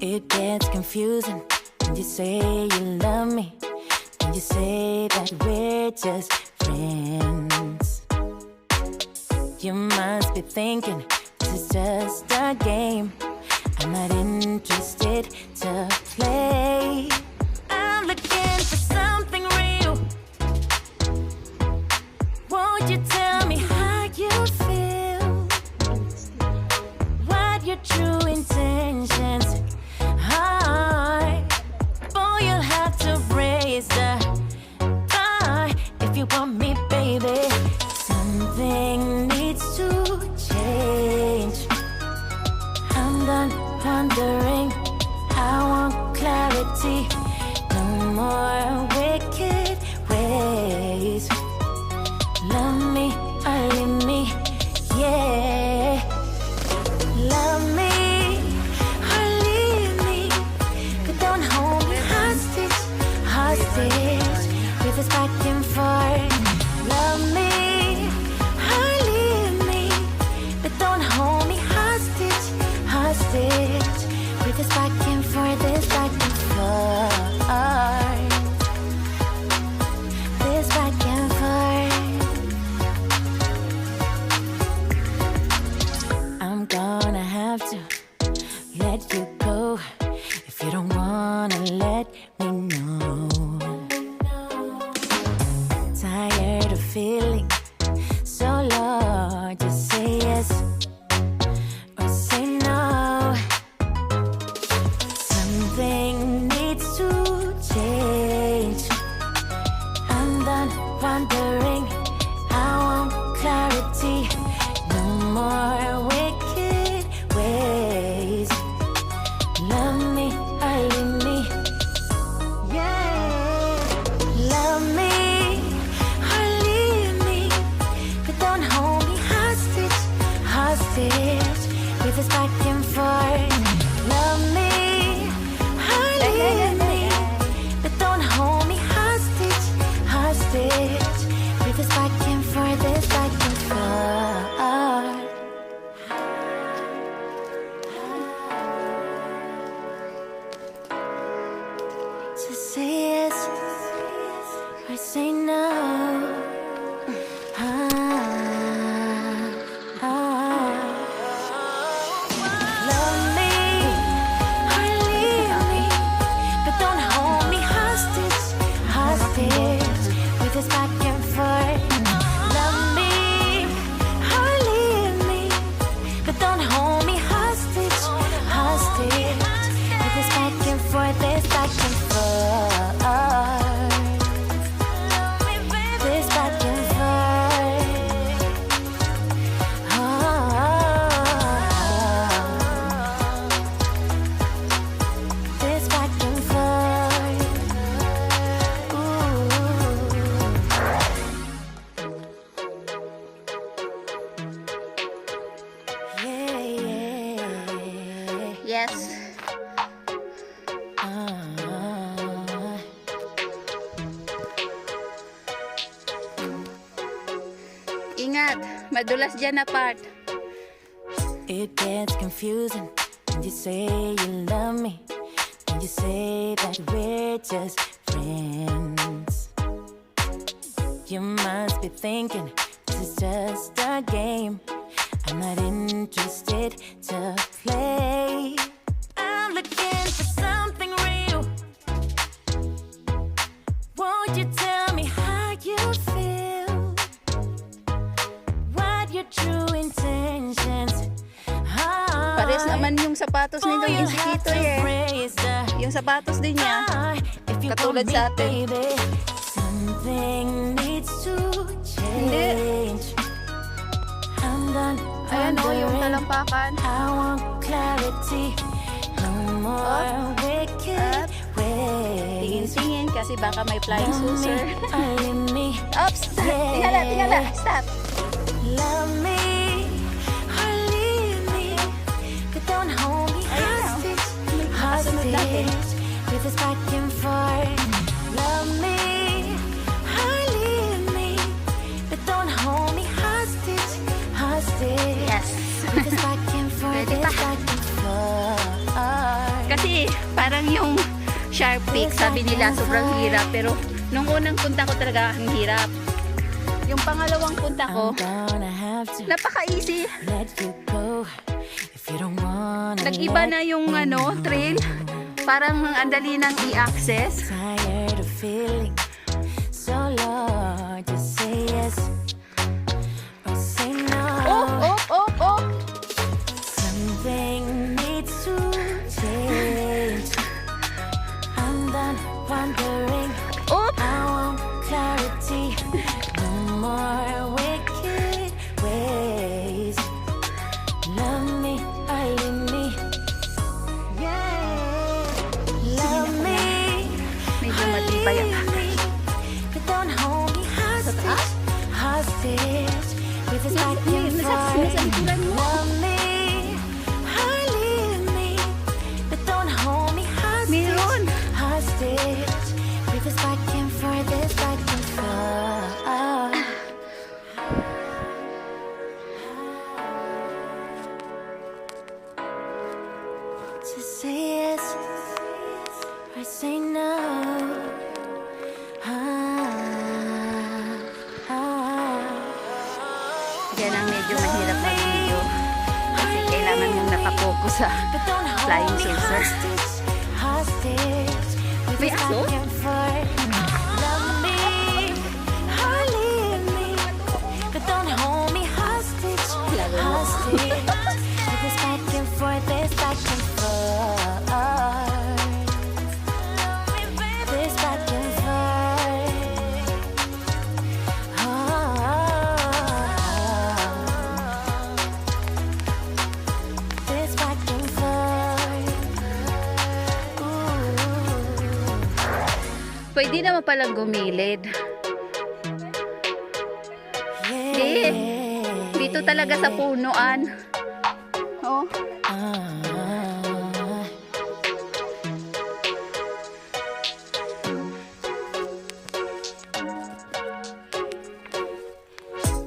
It gets confusing when you say you love me, when you say that we're just friends. You must be thinking this is just a game. I'm not interested to play. I'm looking for something real. Won't you tell me how you feel? What your true intentions are? Boy, you'll have to raise the bar if you want me, baby. Something needs to change. I'm done wondering. I want clarity. No more wicked ways. Love me or leave me, yeah. Love me or leave me, but don't hold me hostage, hostage. With this back and forth. Love me or leave me, but don't hold me hostage, hostage. With this back and forth, this back and forth. This back and forth. I'm gonna have to let you go if you don't wanna let me know. Tired of feeling so low. Just say yes or say no. Something needs to change. I'm done wondering. I want clarity. No more wicked ways. Love me or leave me, yeah. Love me or leave me, but don't hold me hostage, hostage. With this back and forth. Love me or leave me, but don't hold me hostage, hostage. With this back and forth, this back and forth. Just say yes or say no. Love me or leave me, but don't hold me hostage, hostage. With this back and forth. Love me or leave me, but don't hold me hostage, hostage. With this back and forth, this back and forth. This back and forth. This back and forth. Yeah, yeah. Yes. Ingat, madulas dyan na part. It gets confusing when you say you love me, when you say that we're just friends. You must be thinking this is just a game. I'm not interested to play. I'm looking for something real. Won't you tell me how you feel? What your true intentions are? Pares naman yung sapatos nitong insikito eh. Yung sapatos din niya. Katulad sa atin. Something needs to change. I'm done. Ayan o, yung talampakan. I want clarity. No more wicked ways. Tingin kasi baka may flying saucer. Leave me. Oops! Tingala. Stop. Love me or leave me, but don't hold me hostage, hostage. With this back and forth. Love me or leave me, but don't hold me hostage, hostage. Yes. With this back and forth, this back and forth. Kasi Parang yung Shek Pik, sabi nila sobrang hirap, pero nung unang punta ko talaga ang hirap. Yung pangalawang punta ko, napaka-easy. Nag-iba na yung trail. Parang ang dali nang i-access. Oh! Something needs to change. I'm done wondering. I want clarity. No more wicked ways. Love me or leave me. Yeah. Love me. Medyo matibay ang But don't hold me hostage. Hostage. With this back and forth. Love me or leave me. But don't hold me hostage. Hostage. With this back and forth. This back and forth. Just say yes or say no. Yan ang medyo mahirap mag-video. Kasi kailangan mong nakapokus sa flying saucer. May aso? Love me or leave me. But don't hold me hostage. Hostage. With this back and forth, this back and forth. This back and forth. This back and forth. Pwede naman palang gumilid. Dito talaga sa punuan. Oh.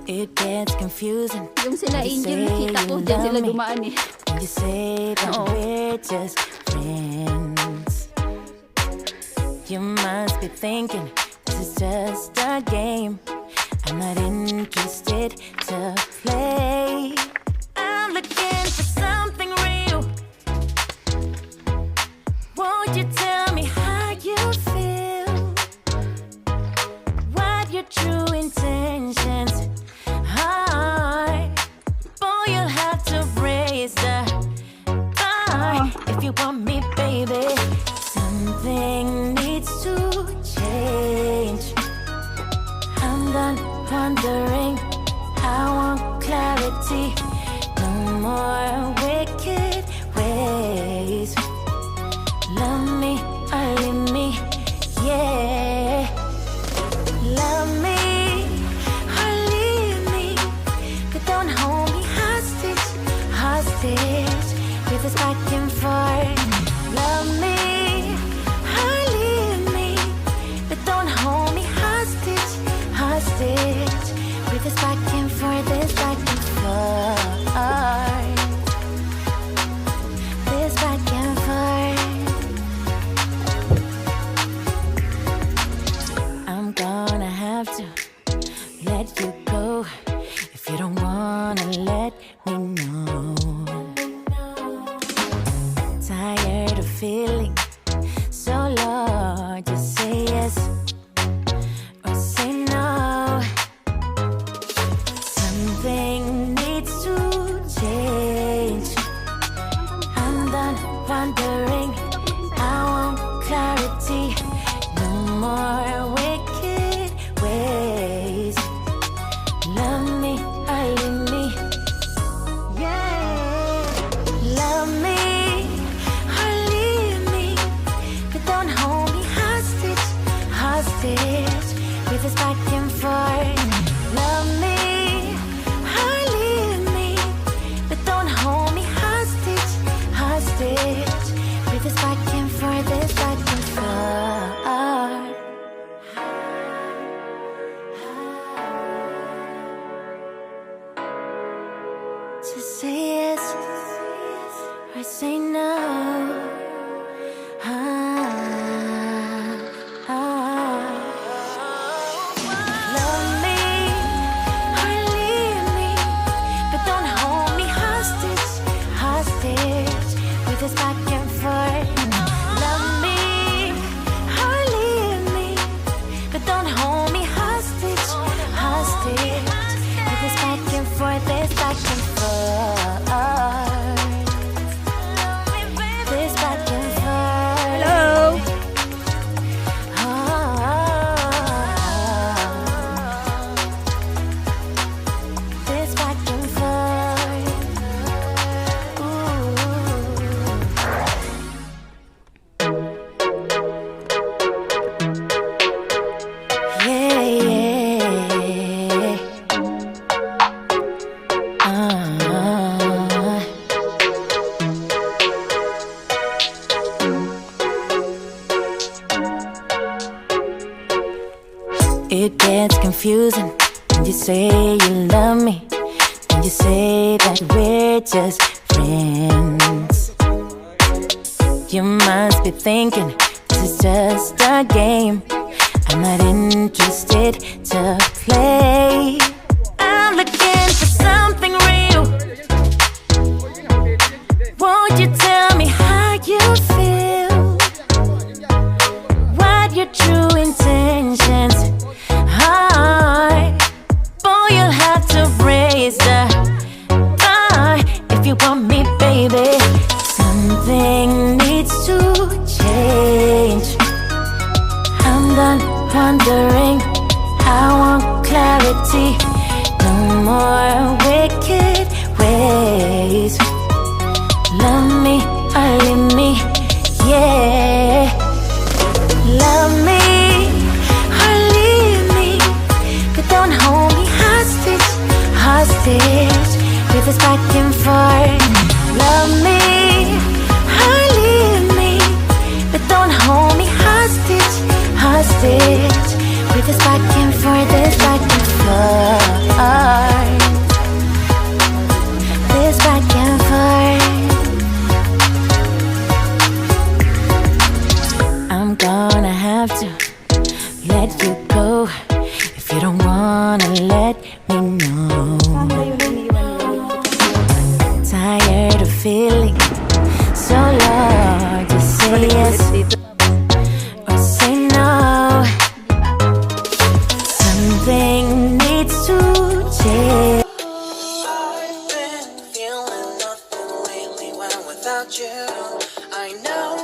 It gets confusing. Yung sila Angel, nakita ko dyan sila dumaan eh. You say that we're just friends. You must be thinking this is just a game. I'm not interested to play. I'm looking for something real. Won't you tell me how you feel? What your true intentions are? Boy, you'll have to raise the bar if you want me, baby. Something needs to change. I'm done wondering. I want clarity. No more wicked ways. Love me or leave me. Yeah. Love me or leave me. But don't hold me hostage. Hostage. With this back and forth. Love me or leave me. But don't hold me hostage. Hostage. With this back and forth. This back and forth. This back and forth. I'm gonna have to let you go if you don't wanna let me know. Tired of feeling so low. Just say yes or say no. Something needs to change. I'm done wondering. I want clarity. No more wicked ways. Love me or leave me. Yeah. Love me or leave me. But don't hold me hostage. Hostage. With this back and forth. Love me or leave me. But don't hold me hostage. Hostage. With this back and forth. This back and forth. Just say yes or say no. It gets confusing when you say you love me, when you say that we're just friends. You must be thinking this is just a game. I'm not interested to play. I'm looking for something real. Won't you tell me how you feel? What your true intentions are? Boy, you'll have to raise the bar if you want me, baby. Something needs to change. I'm done wondering. I want clarity. No more wicked ways. Love me or leave me, yeah. Love me or leave me, but don't hold me hostage, hostage with this back and forth. Love me or leave me, but don't hold me hostage, hostage with this back and forth, this back and forth, this back and forth. I'm gonna have to let you go if you don't wanna let me know. Tired of feeling so low. Just say yes or say no. Something needs to change. I've been feeling nothing lately when without you. I know